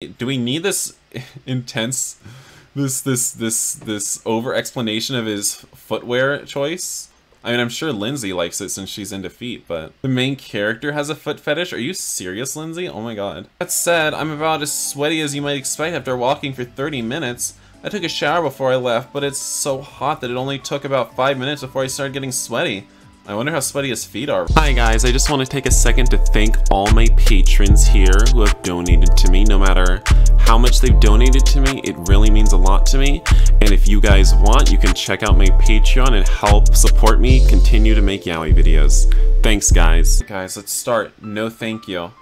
Do we need this intense, this over explanation of his footwear choice? I mean, I'm sure Lindsay likes it since she's in Defeat, but the main character has a foot fetish? Are you serious, Lindsay? Oh my god. That said, I'm about as sweaty as you might expect after walking for 30 minutes. I took a shower before I left, but it's so hot that it only took about 5 minutes before I started getting sweaty. I wonder how sweaty his feet are. Hi guys, I just want to take a second to thank all my patrons here who have donated to me. No matter how much they've donated to me, it really means a lot to me. And if you guys want, you can check out my Patreon and help support me continue to make yaoi videos. Thanks guys. Guys, let's start. No thank you.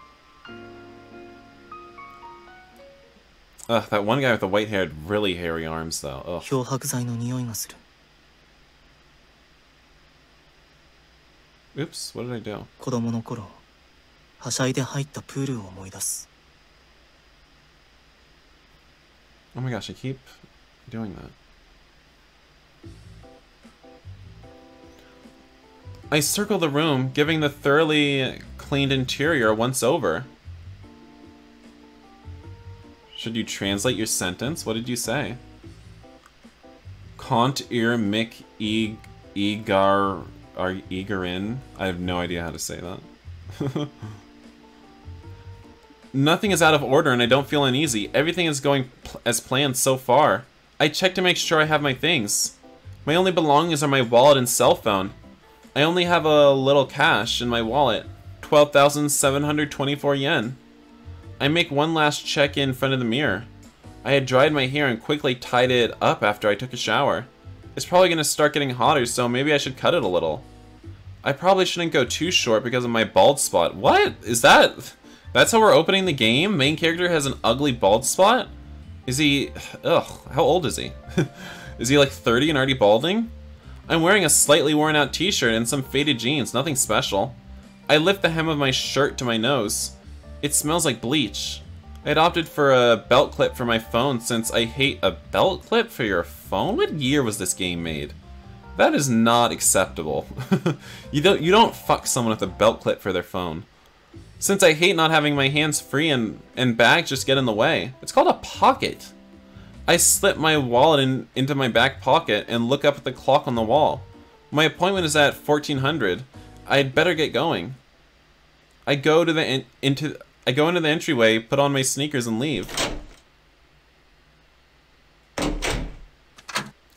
Ugh, that one guy with the white hair had really hairy arms though. Ugh. Oops, what did I do? Oh my gosh, I keep doing that. I circle the room, giving the thoroughly cleaned interior a once over. Should you translate your sentence? What did you say? Kant ir mik egar Igarin? I have no idea how to say that. Nothing is out of order and I don't feel uneasy. Everything is going as planned so far. I check to make sure I have my things. My only belongings are my wallet and cell phone. I only have a little cash in my wallet. 12,724 yen. I make one last check in front of the mirror. I had dried my hair and quickly tied it up after I took a shower. It's probably going to start getting hotter, so maybe I should cut it a little. I probably shouldn't go too short because of my bald spot. What? Is that... That's how we're opening the game? Main character has an ugly bald spot? Is he... Ugh, how old is he? Is he like 30 and already balding? I'm wearing a slightly worn out t-shirt and some faded jeans, nothing special. I lift the hem of my shirt to my nose. It smells like bleach. I had opted for a belt clip for my phone since I hate a belt clip for your phone? What year was this game made? That is not acceptable. You don't fuck someone with a belt clip for their phone. Since I hate not having my hands free and bags just get in the way. It's called a pocket. I slip my wallet into my back pocket and look up at the clock on the wall. My appointment is at 1400. I'd better get going. I go into the entryway, put on my sneakers, and leave.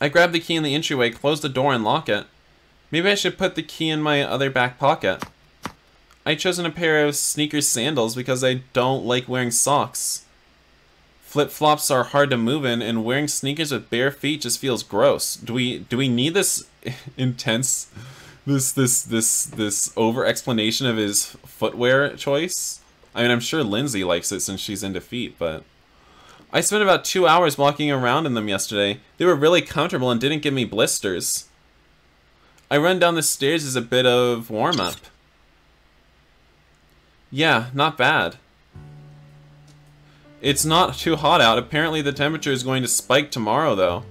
I grab the key in the entryway, close the door, and lock it. Maybe I should put the key in my other back pocket. I chosen a pair of sneakers sandals because I don't like wearing socks. Flip-flops are hard to move in, and wearing sneakers with bare feet just feels gross. Do we need this intense, this over explanation of his footwear choice? I mean, I'm sure Lindsay likes it since she's in Defeat, but... I spent about 2 hours walking around in them yesterday. They were really comfortable and didn't give me blisters. I run down the stairs as a bit of warm-up. Yeah, not bad. It's not too hot out. Apparently the temperature is going to spike tomorrow, though.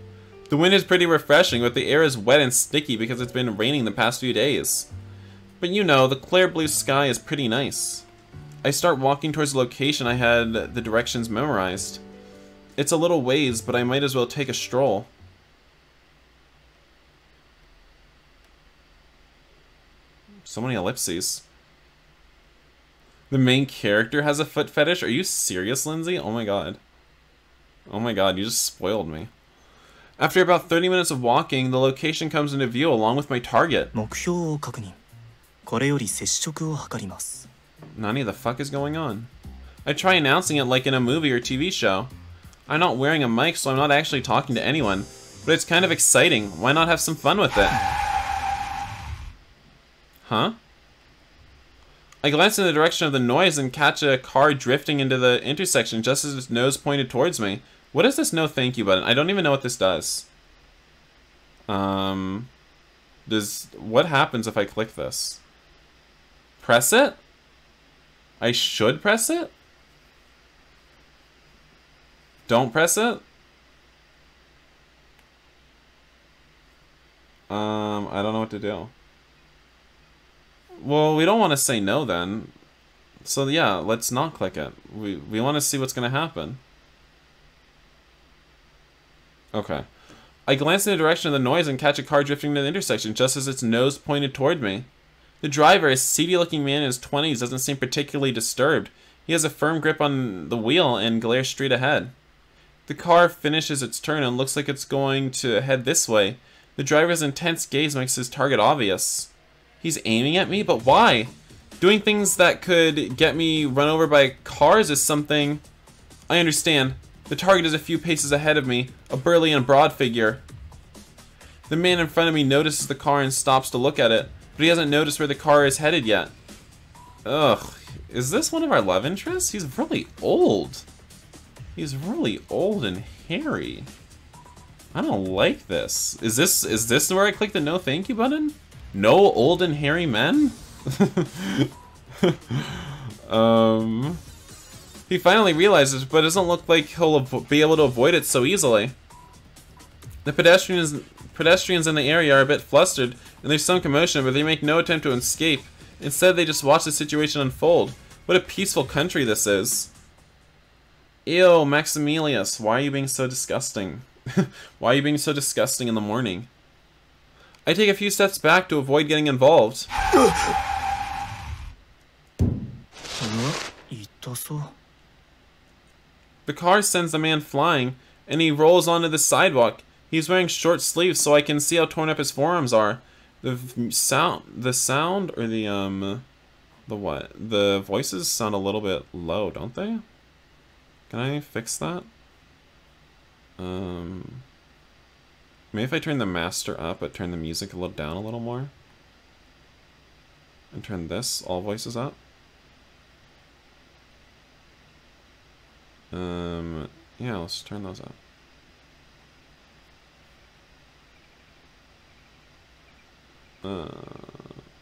The wind is pretty refreshing, but the air is wet and sticky because it's been raining the past few days. But you know, the clear blue sky is pretty nice. I start walking towards the location. I had the directions memorized. It's a little ways, but I might as well take a stroll. So many ellipses. The main character has a foot fetish? Are you serious, Lindsay? Oh my god. Oh my god, you just spoiled me. After about 30 minutes of walking, the location comes into view along with my target. Nani, the fuck is going on? I try announcing it like in a movie or TV show. I'm not wearing a mic, so I'm not actually talking to anyone. But it's kind of exciting. Why not have some fun with it? Huh? I glance in the direction of the noise and catch a car drifting into the intersection just as its nose pointed towards me. What is this no thank you button? I don't even know what this does. What happens if I click this? Press it? I should press it? Don't press it? I don't know what to do. Well, we don't want to say no then. So yeah, let's not click it. We want to see what's going to happen. Okay. I glance in the direction of the noise and catch a car drifting to the intersection just as its nose pointed toward me. The driver, a seedy-looking man in his 20s, doesn't seem particularly disturbed. He has a firm grip on the wheel and glares straight ahead. The car finishes its turn and looks like it's going to head this way. The driver's intense gaze makes his target obvious. He's aiming at me, but why? Doing things that could get me run over by cars is something... I understand. The target is a few paces ahead of me, a burly and broad figure. The man in front of me notices the car and stops to look at it, but he hasn't noticed where the car is headed yet. Ugh, is this one of our love interests? He's really old. He's really old and hairy. I don't like this. Is this where I click the no thank you button? No old and hairy men? He finally realizes, but it doesn't look like he'll be able to avoid it so easily. The pedestrians in the area are a bit flustered, and there's some commotion, but they make no attempt to escape. Instead, they just watch the situation unfold. What a peaceful country this is. Ew, Maximilius, why are you being so disgusting? Why are you being so disgusting in the morning? I take a few steps back to avoid getting involved. The car sends the man flying, and he rolls onto the sidewalk. He's wearing short sleeves, so I can see how torn up his forearms are. The sound, or the what? The voices sound a little bit low, don't they? Can I fix that? Maybe if I turn the master up, but turn the music a little down a little more. And turn this, all voices up. Yeah, let's turn those up.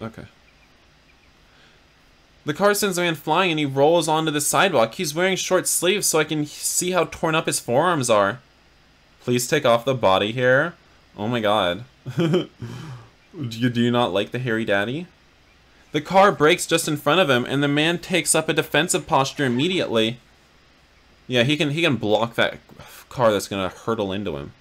Okay. The car sends a man flying and he rolls onto the sidewalk. He's wearing short sleeves so I can see how torn up his forearms are. Please take off the body hair. Oh my god. Do you not like the hairy daddy? The car brakes just in front of him and the man takes up a defensive posture immediately. Yeah, he can block that car that's gonna hurtle into him.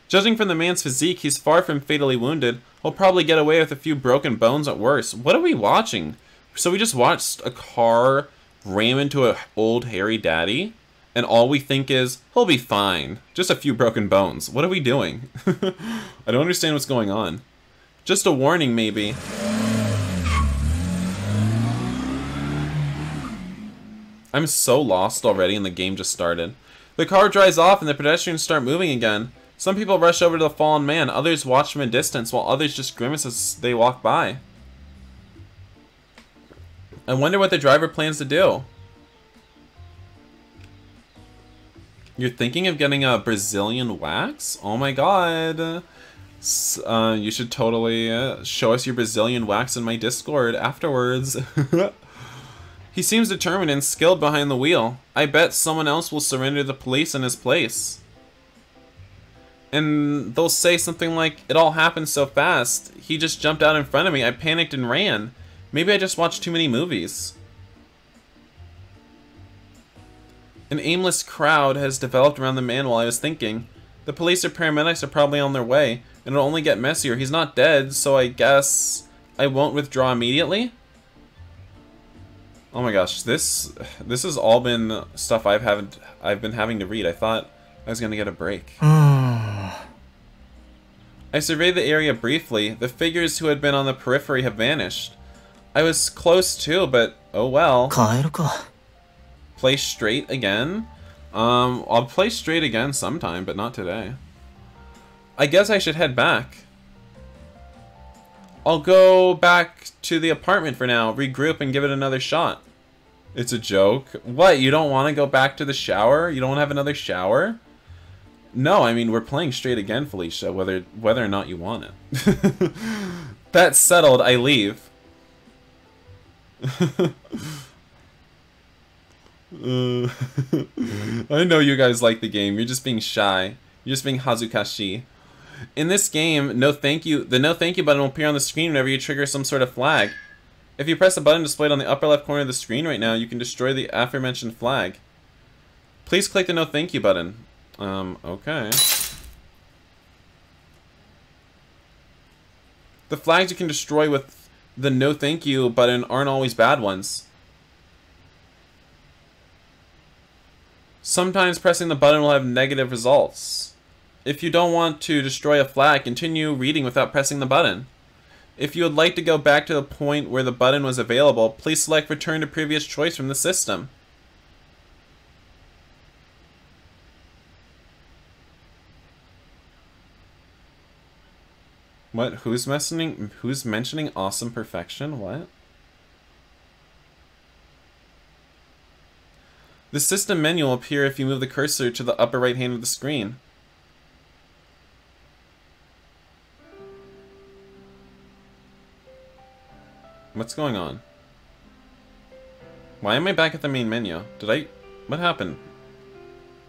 Judging from the man's physique, he's far from fatally wounded. He'll probably get away with a few broken bones at worst. What are we watching? So we just watched a car ram into an old hairy daddy, and all we think is, he'll be fine. Just a few broken bones. What are we doing? I don't understand what's going on. Just a warning, maybe. I'm so lost already and the game just started. The car drives off and the pedestrians start moving again. Some people rush over to the fallen man, others watch from a distance, while others just grimace as they walk by. I wonder what the driver plans to do. You're thinking of getting a Brazilian wax? Oh my god. You should totally show us your Brazilian wax in my Discord afterwards. He seems determined and skilled behind the wheel. I bet someone else will surrender the police in his place. And they'll say something like, it all happened so fast. He just jumped out in front of me. I panicked and ran. Maybe I just watched too many movies. An aimless crowd has developed around the man while I was thinking. The police or paramedics are probably on their way, and it'll only get messier. He's not dead, so I guess I won't withdraw immediately? Oh my gosh, this has all been stuff I've been having to read. I thought I was gonna get a break. I surveyed the area briefly. The figures who had been on the periphery have vanished. I was close too, but oh well. Play straight again? I'll play straight again sometime, but not today. I guess I should head back. I'll go back to the apartment for now, regroup, and give it another shot. It's a joke. What, you don't want to go back to the shower? You don't have another shower? No, I mean, we're playing straight again, Felicia, whether or not you want it. That's settled, I leave. I know you guys like the game, you're just being shy. You're just being hazukashi. In this game, the no thank you button will appear on the screen whenever you trigger some sort of flag. If you press the button displayed on the upper left corner of the screen right now, you can destroy the aforementioned flag. Please click the no thank you button. Okay. The flags you can destroy with the no thank you button aren't always bad ones. Sometimes pressing the button will have negative results. If you don't want to destroy a flag, continue reading without pressing the button. If you would like to go back to the point where the button was available, please select return to previous choice from the system. What? Who's mentioning awesome perfection? What? The system menu will appear if you move the cursor to the upper right hand of the screen. What's going on? Why am I back at the main menu? What happened?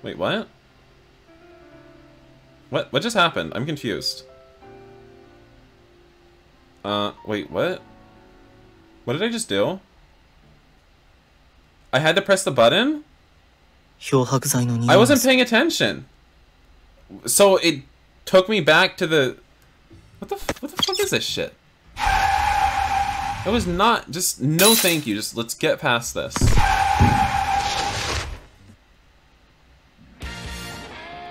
Wait, what? What just happened? I'm confused. Wait, what? What did I just do? I had to press the button? I wasn't paying attention. So it took me back to the... What the fuck is this shit? It was not... Just, no thank you. Just, let's get past this.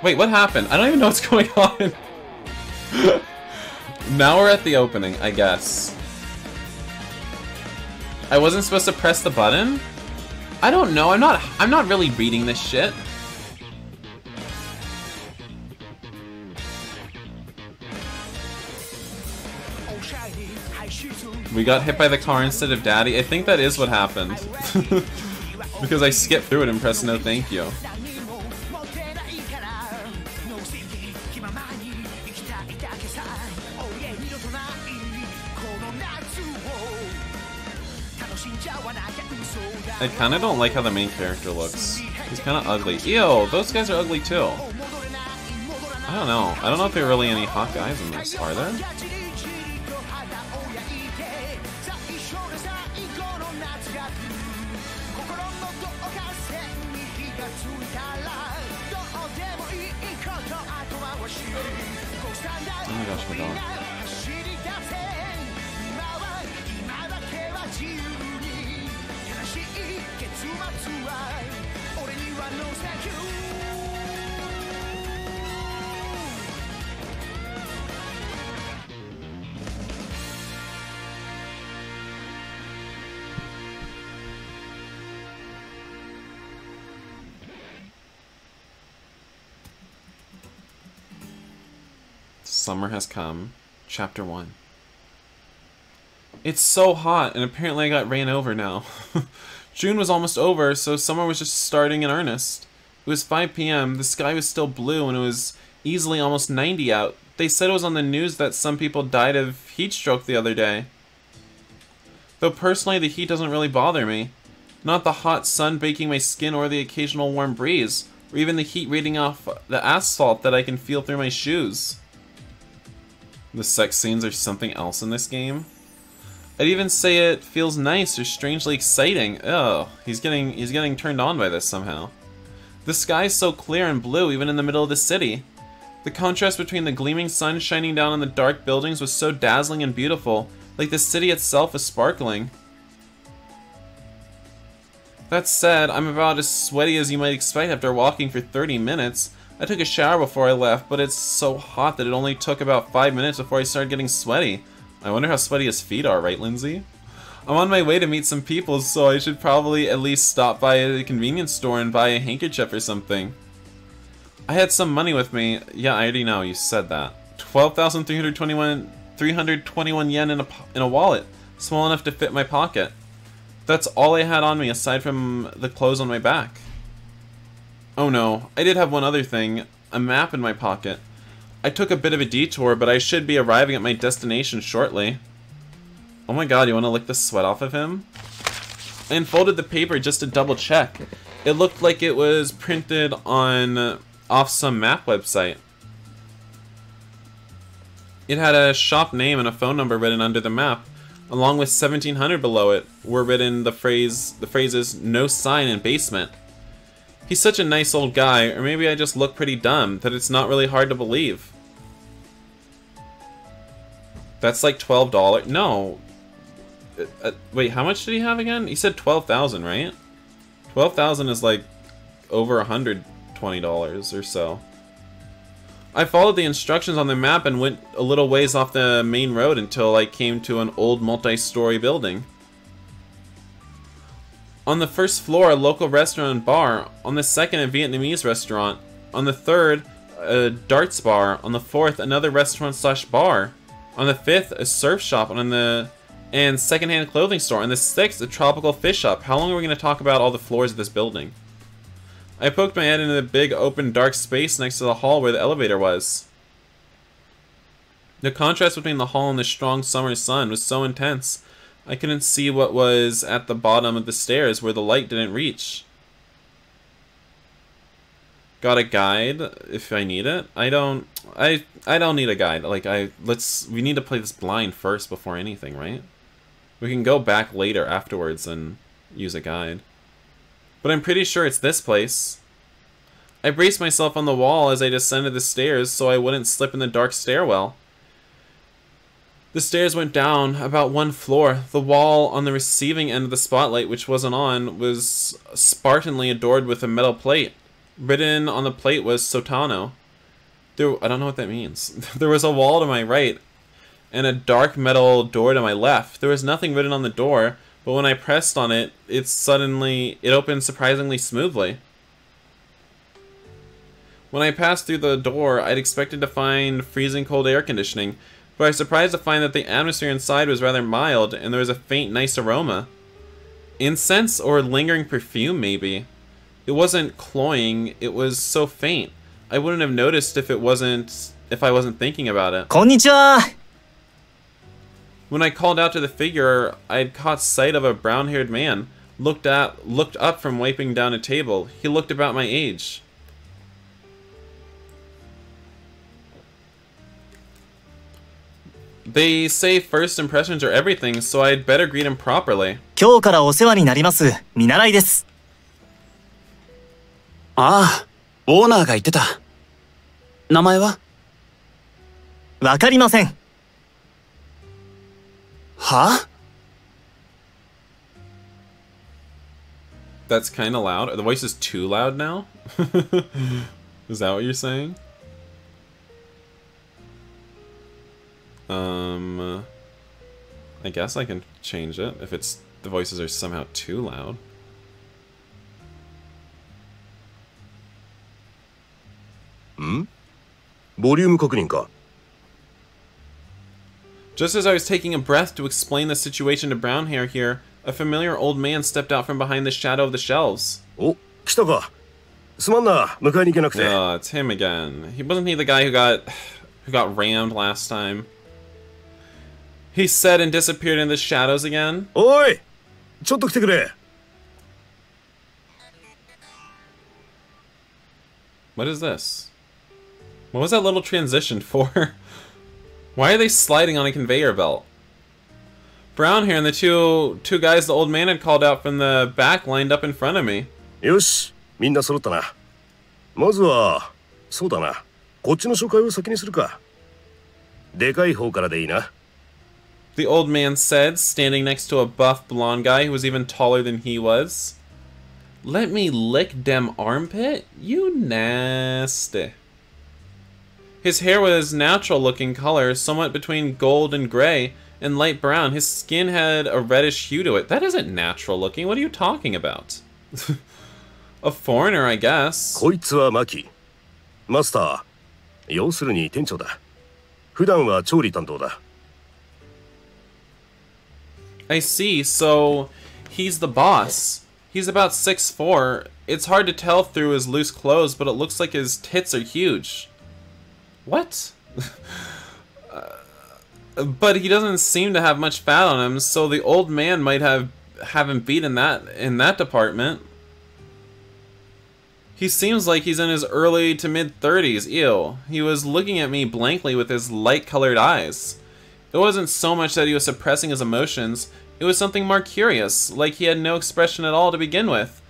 Wait, what happened? I don't even know what's going on. Now we're at the opening, I guess. I wasn't supposed to press the button? I don't know. I'm not really reading this shit. We got hit by the car instead of Daddy. I think that is what happened. Because I skipped through it and pressed no thank you. I kinda don't like how the main character looks. He's kinda ugly. Ew, those guys are ugly too. I don't know. I don't know if there are really any hot guys in this. Are there? Oh my gosh, my dog. Summer has come. Chapter 1. It's so hot, and apparently I got ran over now. June was almost over, so summer was just starting in earnest. It was 5 p.m., the sky was still blue, and it was easily almost 90 out. They said it was on the news that some people died of heat stroke the other day. Though personally, the heat doesn't really bother me. Not the hot sun baking my skin or the occasional warm breeze, or even the heat radiating off the asphalt that I can feel through my shoes. The sex scenes are something else in this game. I'd even say it feels nice or strangely exciting. Oh, he's getting turned on by this somehow. The sky is so clear and blue even in the middle of the city. The contrast between the gleaming sun shining down on the dark buildings was so dazzling and beautiful, like the city itself is sparkling. That said, I'm about as sweaty as you might expect after walking for 30 minutes. I took a shower before I left, but it's so hot that it only took about 5 minutes before I started getting sweaty. I wonder how sweaty his feet are, right, Lindsay? I'm on my way to meet some people, so I should probably at least stop by a convenience store and buy a handkerchief or something. I had some money with me. Yeah, I already know, you said that. 12,321 yen in a wallet, small enough to fit my pocket. That's all I had on me aside from the clothes on my back. Oh no, I did have one other thing, a map in my pocket. I took a bit of a detour, but I should be arriving at my destination shortly. Oh my god, you want to lick the sweat off of him? I unfolded the paper just to double check. It looked like it was printed off some map website. It had a shop name and a phone number written under the map. Along with 1700 below it were written the phrases "no sign" and "basement." He's such a nice old guy, or maybe I just look pretty dumb, that it's not really hard to believe. That's like $12. No. Wait, how much did he have again? He said 12,000, right? 12,000 is like over $120 or so. I followed the instructions on the map and went a little ways off the main road until I came to an old multi-story building. On the first floor, a local restaurant and bar. On the second, a Vietnamese restaurant. On the third, a darts bar. On the fourth, another restaurant/bar. On the fifth, a surf shop. And secondhand clothing store. On the sixth, a tropical fish shop. How long are we going to talk about all the floors of this building? I poked my head into the big, open, dark space next to the hall where the elevator was. The contrast between the hall and the strong summer sun was so intense, I couldn't see what was at the bottom of the stairs where the light didn't reach. Got a guide if I need it? I don't need a guide. Like we need to play this blind first before anything, right? We can go back later afterwards and use a guide. But I'm pretty sure it's this place. I braced myself on the wall as I descended the stairs so I wouldn't slip in the dark stairwell. The stairs went down about one floor. The wall on the receiving end of the spotlight, which wasn't on, was spartanly adored with a metal plate. Written on the plate was Sotano. I don't know what that means. There was a wall to my right and a dark metal door to my left. There was nothing written on the door, but when I pressed on it, it opened surprisingly smoothly. When I passed through the door, I'd expected to find freezing cold air conditioning, but I was surprised to find that the atmosphere inside was rather mild, and there was a faint, nice aroma. Incense or lingering perfume, maybe. It wasn't cloying, it was so faint. I wouldn't have noticed if I wasn't thinking about it. Konnichiwa! When I called out to the figure, I'd caught sight of a brown-haired man, looked up from wiping down a table. He looked about my age. They say first impressions are everything, so I'd better greet him properly. 今日からお世話になります。見習いです。ああ、オーナーが言ってた。名前は？わかりません。は？ That's kind of loud. Are the voices too loud now? Is that what you're saying? I guess I can change it if the voices are somehow too loud. Volume 確認か? Just as I was taking a breath to explain the situation to Brown Hair here, a familiar old man stepped out from behind the shadow of the shelves. お、来たか。すまんな、迎えに行けなくて。It's him again. Wasn't he the guy who got rammed last time? He said and disappeared in the shadows again. おい、ちょっと来てくれ。What is this? What was that little transition for? Why are they sliding on a conveyor belt? Brown Hair and the two guys the old man had called out from the back lined up in front of me. よし、みんな揃ったな。まずは、そうだな。こっちの紹介を先にするか。でかい方からでいいな。The old man said, standing next to a buff blonde guy who was even taller than he was. Let me lick dem armpit? You nasty. His hair was natural-looking color, somewhat between gold and gray, and light brown. His skin had a reddish hue to it. That isn't natural-looking. What are you talking about? A foreigner, I guess. こいつはマキ。マスター。要するに店長だ。普段は調理担当だ。I see, so he's the boss. He's about 6'4". It's hard to tell through his loose clothes, but it looks like his tits are huge. What? But he doesn't seem to have much fat on him, so the old man might have him beat in that department. He seems like he's in his early to mid-30s. Ew. He was looking at me blankly with his light-colored eyes. It wasn't so much that he was suppressing his emotions, it was something more curious, like he had no expression at all to begin with.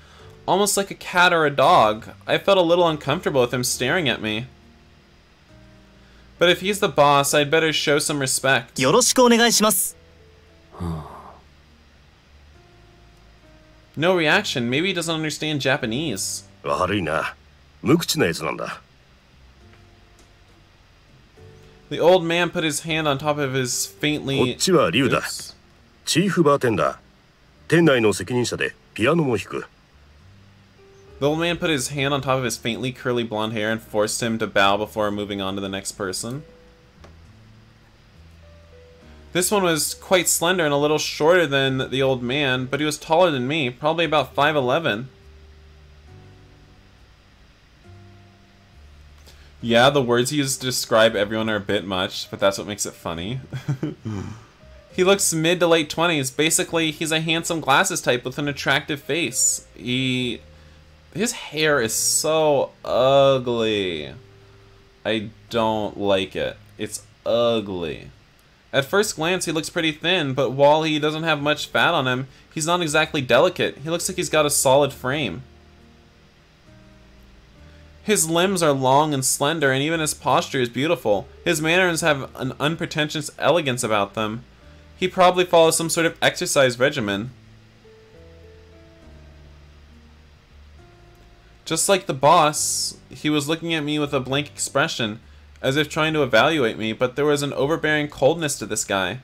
Almost like a cat or a dog. I felt a little uncomfortable with him staring at me. But if he's the boss, I'd better show some respect. よろしくお願いします。 No reaction. Maybe he doesn't understand Japanese. 悪いな。無口なやつなんだ。The old man put his hand on top of his こ faintly... っちはリュウだ。 Oops. チーフバーテンダー。店内の責任者でピアノも弾く。The old man put his hand on top of his faintly curly blonde hair and forced him to bow before moving on to the next person. This one was quite slender and a little shorter than the old man, but he was taller than me, probably about 5'11". Yeah, the words he used to describe everyone are a bit much, but that's what makes it funny. He looks mid to late 20s. Basically, he's a handsome glasses type with an attractive face. His hair is so ugly. I don't like it. It's ugly. At first glance, he looks pretty thin, but while he doesn't have much fat on him, he's not exactly delicate. He looks like he's got a solid frame. His limbs are long and slender, and even his posture is beautiful. His manners have an unpretentious elegance about them. He probably follows some sort of exercise regimen. Just like the boss, he was looking at me with a blank expression, as if trying to evaluate me, but there was an overbearing coldness to this guy.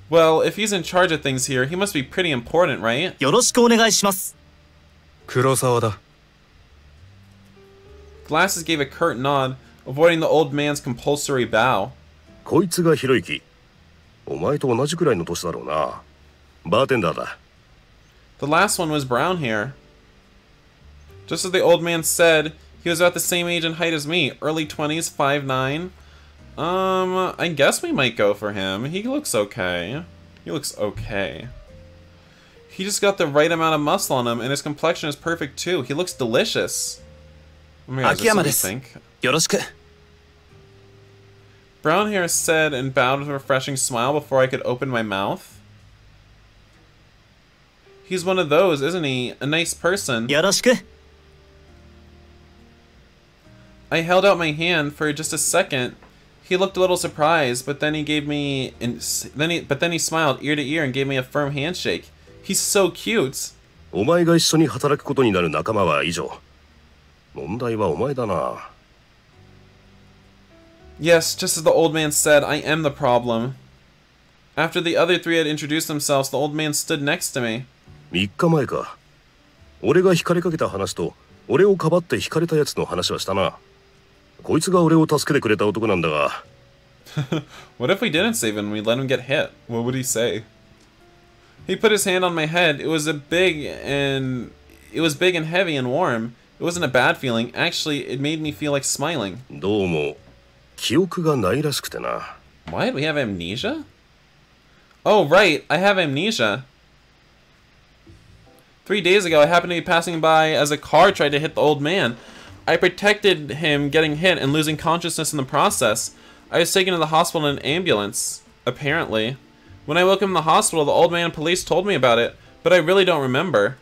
Well, if he's in charge of things here, he must be pretty important, right? よろしくお願いします。 黒沢だ。 Glasses gave a curt nod, avoiding the old man's compulsory bow. こいつがひろゆき。お前と同じくらいの年だろうな。バーテンダーだ。The last one was brown hair. Just as the old man said, he was about the same age and height as me, early 20s, 5'9". I guess we might go for him. He looks okay. He looks okay. He just got the right amount of muscle on him, and his complexion is perfect too. He looks delicious. Oh my God, is this what you think? よろしく。 Brown hair said and bowed with a refreshing smile before I could open my mouth. He's one of those, isn't he? A nice person. よろしく。 I held out my hand for just a second. He looked a little surprised, but then he gave me, then he smiled ear to ear and gave me a firm handshake. He's so cute. お前が一緒に働くことになる仲間は以上。問題はお前だな。Yes, just as the old man said, I am the problem. After the other three had introduced themselves, the old man stood next to me. 3日前か。俺が惹かれかけた話と、俺をかばって惹かれたやつの話はしたな。こいつが俺を助けてくれた男なんだが。What if we didn't save him and we let him get hit? What would he say? He put his hand on my head. It was big and heavy and warm. It wasn't a bad feeling. Actually, it made me feel like smiling. どうも記憶がないらしくてな。What? We have amnesia? Oh, right. I have amnesia. 3 days ago, I happened to be passing by as a car tried to hit the old man. I protected him getting hit and losing consciousness in the process. I was taken to the hospital in an ambulance, apparently. When I woke up in the hospital, the old man and police told me about it, but I really don't remember.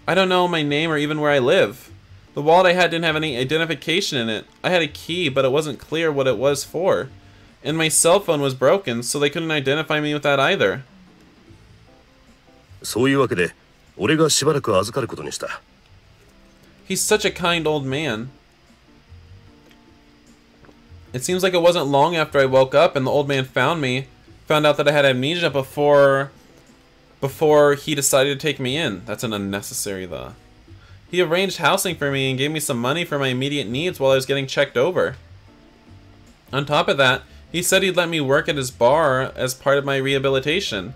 I don't know my name or even where I live. The wallet I had didn't have any identification in it. I had a key, but it wasn't clear what it was for. And my cell phone was broken, so they couldn't identify me with that either. そういうわけで、俺がしばらく預かることにした。He's such a kind old man. It seems like it wasn't long after I woke up and the old man found out that I had amnesia before he decided to take me in. That's an unnecessary though. He arranged housing for me and gave me some money for my immediate needs while I was getting checked over. On top of that, he said he'd let me work at his bar as part of my rehabilitation.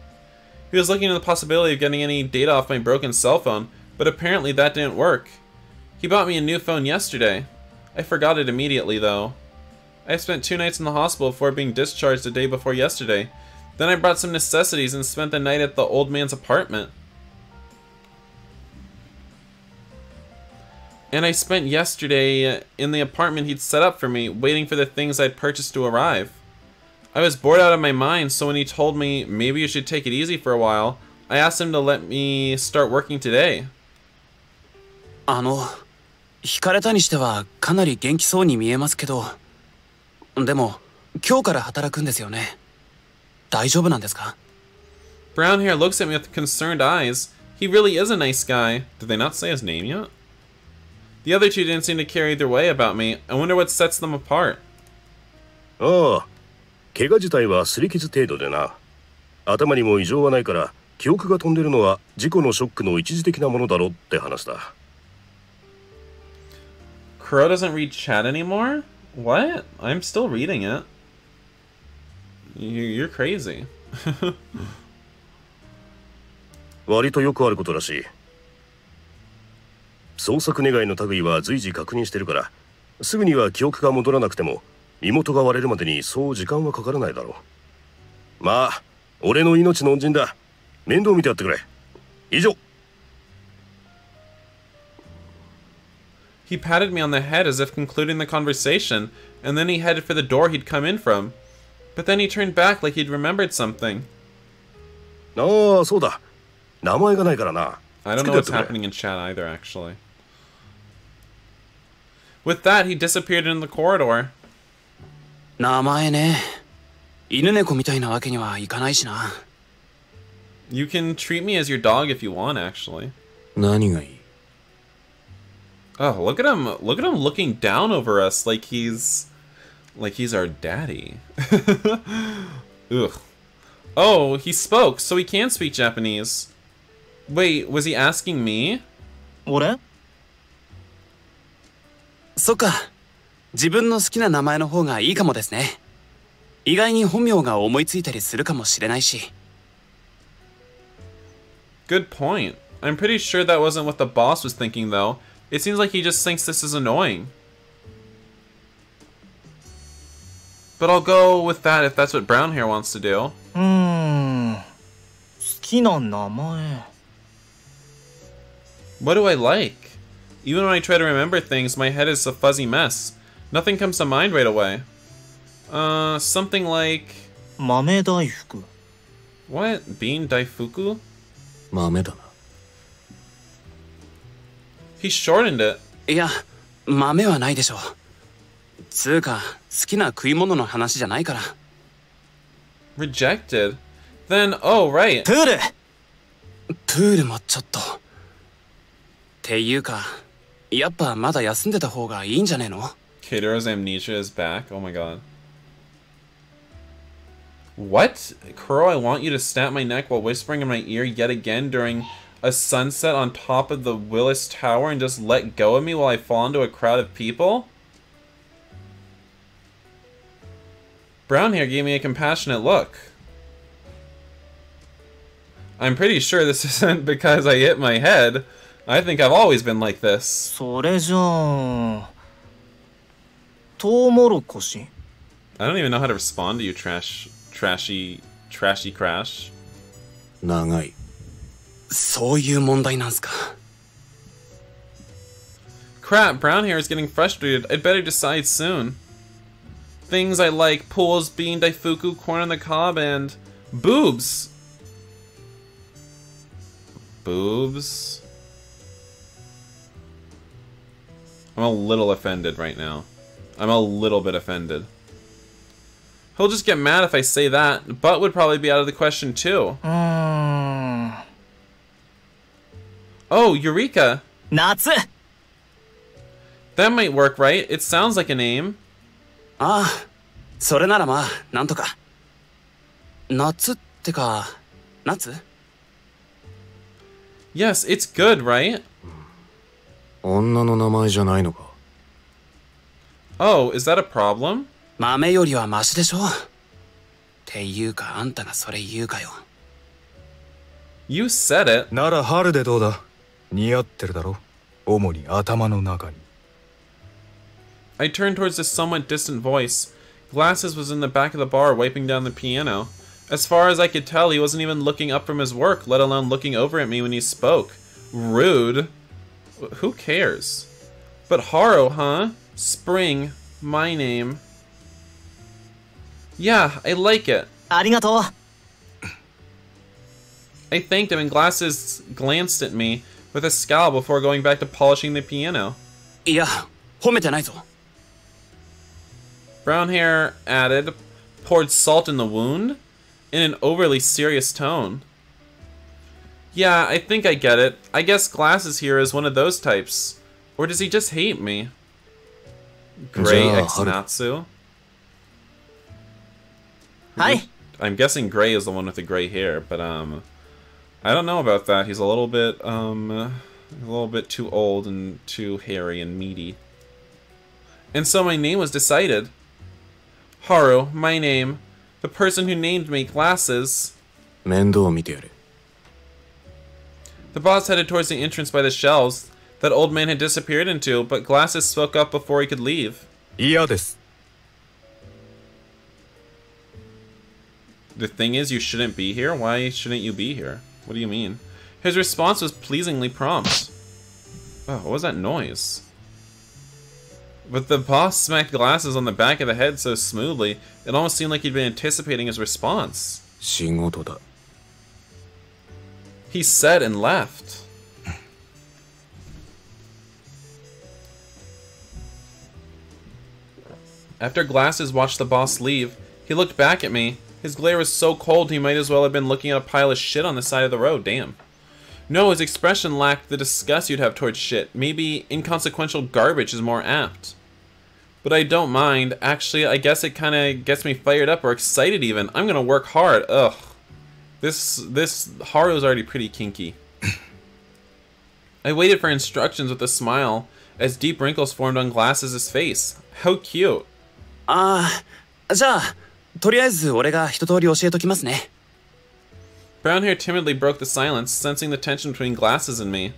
He was looking into the possibility of getting any data off my broken cell phone, but apparently that didn't work. He bought me a new phone yesterday. I forgot it immediately though. I spent 2 nights in the hospital before being discharged the day before yesterday. Then I brought some necessities and spent the night at the old man's apartment. And I spent yesterday in the apartment he'd set up for me, waiting for the things I'd purchased to arrive. I was bored out of my mind, so when he told me maybe you should take it easy for a while, I asked him to let me start working today. 惹かれたにしてはかなり元気そうに見えますけど、でも今日から働くんですよね。大丈夫なんですか? Brown hair looks at me with concerned eyes. He really is a nice guy. Did they not say his name yet? The other two didn't seem to care either way about me. I wonder what sets them apart. ああ、怪我自体は擦り傷程度でな。頭にも異常はないから記憶が飛んでるのは事故のショックの一時的なものだろって話だ。Kuro doesn't read chat anymore? What? I'm still reading it. You're crazy. 割とよくあることらしい。捜索願いの類は随時確認してるから、すぐには記憶が戻らなくても身元が割れるまでにそう時間はかからないだろう。まあ、俺の命の恩人だ。面倒見てやってくれ。以上。He patted me on the head as if concluding the conversation, and then he headed for the door he'd come in from. But then he turned back like he'd remembered something. ああ、そうだ。名前がないからな。I don't know what's happening in chat either, actually. With that, he disappeared in the corridor. 名前ね。犬猫みたいなわけにはいかないしな。You can treat me as your dog if you want, actually. 何がいい? Oh, look at him! Look at him looking down over us like he's our daddy. Ugh. Oh, he spoke, so he can speak Japanese. Wait, was he asking me? 俺? そっか。自分の好きな名前の方がいいかもですね。意外に本名が思いついたりするかもしれないし。Good point. I'm pretty sure that wasn't what the boss was thinking, though. It seems like he just thinks this is annoying. But I'll go with that if that's what brown hair wants to do. 好きな名前。What do I like? Even when I try to remember things, my head is a fuzzy mess. Nothing comes to mind right away. Something like... 豆大福。 What? Bean daifuku? 豆だな。He shortened it. いや、豆はないでしょう。つうか、好きな食い物の話じゃないから。Rejected? Then, oh, right. プール。プールもちょっと。っていうか、やっぱまだ休んでた方がいいんじゃねえの? Keiro's amnesia is back. Oh my god. What? Kuro, I want you to snap my neck while whispering in my ear yet again during a sunset on top of the Willis Tower and just let go of me while I fall into a crowd of people? Brown hair gave me a compassionate look. I'm pretty sure this isn't because I hit my head. I think I've always been like this. それじゃあトウモロコシ。 I don't even know how to respond to you, trashy crash. 長い。そういう問題なんすか。 Crap, brown hair is getting frustrated. I'd better decide soon. Things I like: pools, bean daifuku, corn on the cob, and boobs. Boobs? I'm a little offended right now. I'm a little bit offended. He'll just get mad if I say that. Butt would probably be out of the question too. Oh, Eureka! 夏。 That might work, right? It sounds like a name. ああ、それならまあ、なんとか。夏ってか、夏? Yes, it's good, right? 女の名前じゃないのか。 Oh, is that a problem? 豆よりはマシでしょ。っていうか、あんたがそれ言うかよ。You said it. なら春でどうだ。似合ってるだろ。主に頭の中に。I turned towards this somewhat distant voice. Glasses was in the back of the bar wiping down the piano. As far as I could tell, he wasn't even looking up from his work, let alone looking over at me when he spoke. Rude. Who cares? But Haru, huh? Spring, my name. Yeah, I like it. ありがとう。 I thanked him and Glasses glanced at me with a scowl before going back to polishing the piano. いや、褒めてないぞ。Brown Hair added, poured salt in the wound in an overly serious tone. Yeah, I think I get it. I guess Glasses here is one of those types. Or does he just hate me? Gray X Natsu. はい。 I'm guessing Gray is the one with the gray hair, but I don't know about that. He's a little bit too old and too hairy and meaty. And so my name was decided. Haru, my name. The person who named me Glasses. 面倒を見てやれ。 The boss headed towards the entrance by the shelves that old man had disappeared into, but Glasses spoke up before he could leave. 嫌です。 The thing is, you shouldn't be here? Why shouldn't you be here? What do you mean? His response was pleasingly prompt. Oh, what was that noise? But the boss smacked Glasses on the back of the head so smoothly, it almost seemed like he'd been anticipating his response. 仕事だ。 He said and left. After Glasses watched the boss leave, he looked back at me. His glare was so cold he might as well have been looking at a pile of shit on the side of the road, damn. No, his expression lacked the disgust you'd have towards shit. Maybe inconsequential garbage is more apt. But I don't mind. Actually, I guess it kinda gets me fired up or excited even. I'm gonna work hard. Ugh. This Haru's already pretty kinky. I waited for instructions with a smile as deep wrinkles formed on Glasses' face. How cute. ああ、じゃあ、とりあえず俺が一通り教えときますね。 Brown Hair timidly broke the silence, sensing the tension between Glasses and me.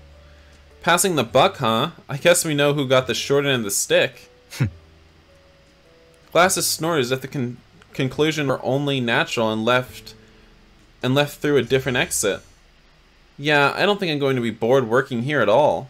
Passing the buck, huh? I guess we know who got the short end of the stick. Glasses snorted as if the conclusion were only natural and left through a different exit. Yeah, I don't think I'm going to be bored working here at all.